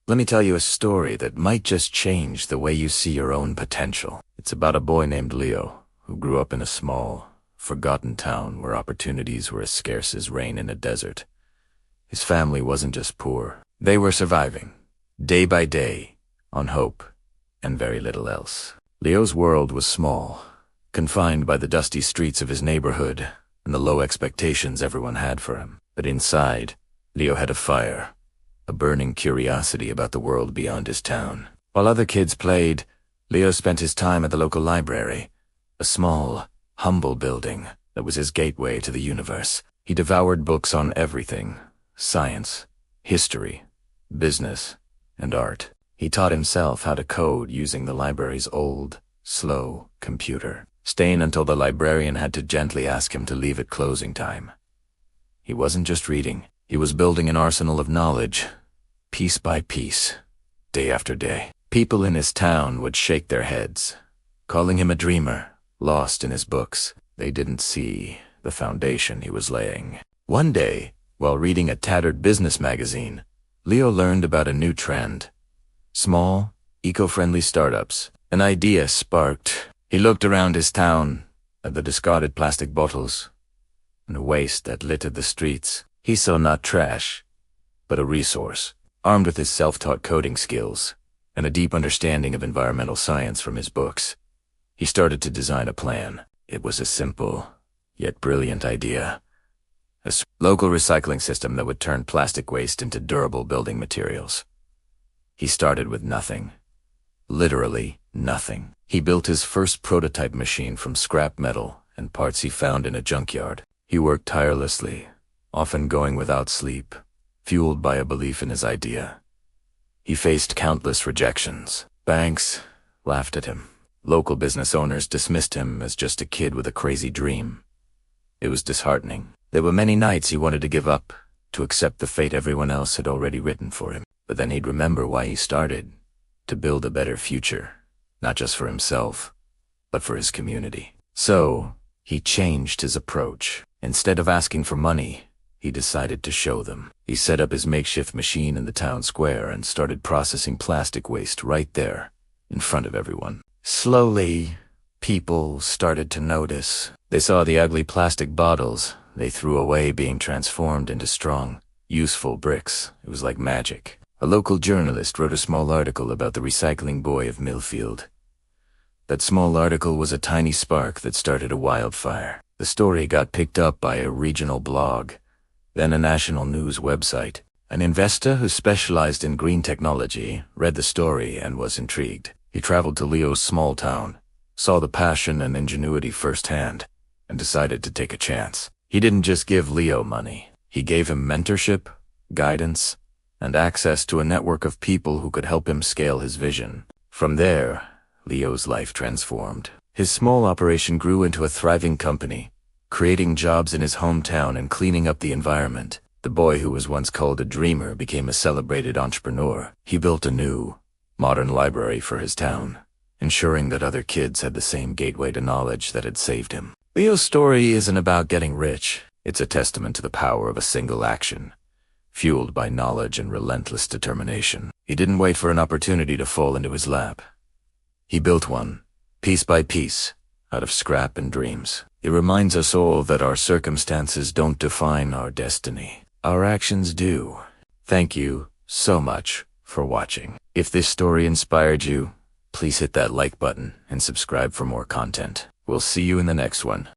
Let me tell you a story that might just change the way you see your own potential. It's about a boy named Leo who grew up in a small, forgotten town where opportunities were as scarce as rain in a desert. His family wasn't just poor. They were surviving, day by day, on hope and very little else. Leo's world was small, confined by the dusty streets of his neighborhood and the low expectations everyone had for him. But inside, Leo had a fire, a burning curiosity about the world beyond his town. While other kids played, Leo spent his time at the local library, a small, humble building that was his gateway to the universe. He devoured books on everything: science, history, business, and art. He taught himself how to code using the library's old, slow computer, staying until the librarian had to gently ask him to leave at closing time. He wasn't just reading. He was building an arsenal of knowledge, piece by piece, day after day. People in his town would shake their heads, calling him a dreamer, lost in his books. They didn't see the foundation he was laying. One day, while reading a tattered business magazine, Leo learned about a new trend: small, eco-friendly startups. An idea sparked. He looked around his town at the discarded plastic bottles and the waste that littered the streets. He saw not trash, but a resource. Armed with his self-taught coding skills and a deep understanding of environmental science from his books, he started to design a plan. It was a simple, yet brilliant idea. A local recycling system that would turn plastic waste into durable building materials. He started with nothing. Literally nothing. He built his first prototype machine from scrap metal and parts he found in a junkyard. He worked tirelessly, often going without sleep, fueled by a belief in his idea. He faced countless rejections. Banks laughed at him. Local business owners dismissed him as just a kid with a crazy dream. It was disheartening. There were many nights he wanted to give up, to accept the fate everyone else had already written for him. But then he'd remember why he started: to build a better future, not just for himself, but for his community. So, he changed his approach. Instead of asking for money, he decided to show them. He set up his makeshift machine in the town square and started processing plastic waste right there, in front of everyone. Slowly, people started to notice. They saw the ugly plastic bottles they threw away being transformed into strong, useful bricks. It was like magic. A local journalist wrote a small article about the recycling boy of Millfield. That small article was a tiny spark that started a wildfire. The story got picked up by a regional blog, then a national news website. An investor who specialized in green technology read the story and was intrigued. He traveled to Leo's small town, saw the passion and ingenuity firsthand, and decided to take a chance. He didn't just give Leo money. He gave him mentorship, guidance, and access to a network of people who could help him scale his vision. From there, Leo's life transformed. His small operation grew into a thriving company, creating jobs in his hometown and cleaning up the environment. The boy who was once called a dreamer became a celebrated entrepreneur. He built a new, modern library for his town, ensuring that other kids had the same gateway to knowledge that had saved him. Leo's story isn't about getting rich. It's a testament to the power of a single action, fueled by knowledge and relentless determination. He didn't wait for an opportunity to fall into his lap. He built one, piece by piece, out of scrap and dreams. It reminds us all that our circumstances don't define our destiny. Our actions do. Thank you so much for watching. If this story inspired you, please hit that like button and subscribe for more content. We'll see you in the next one.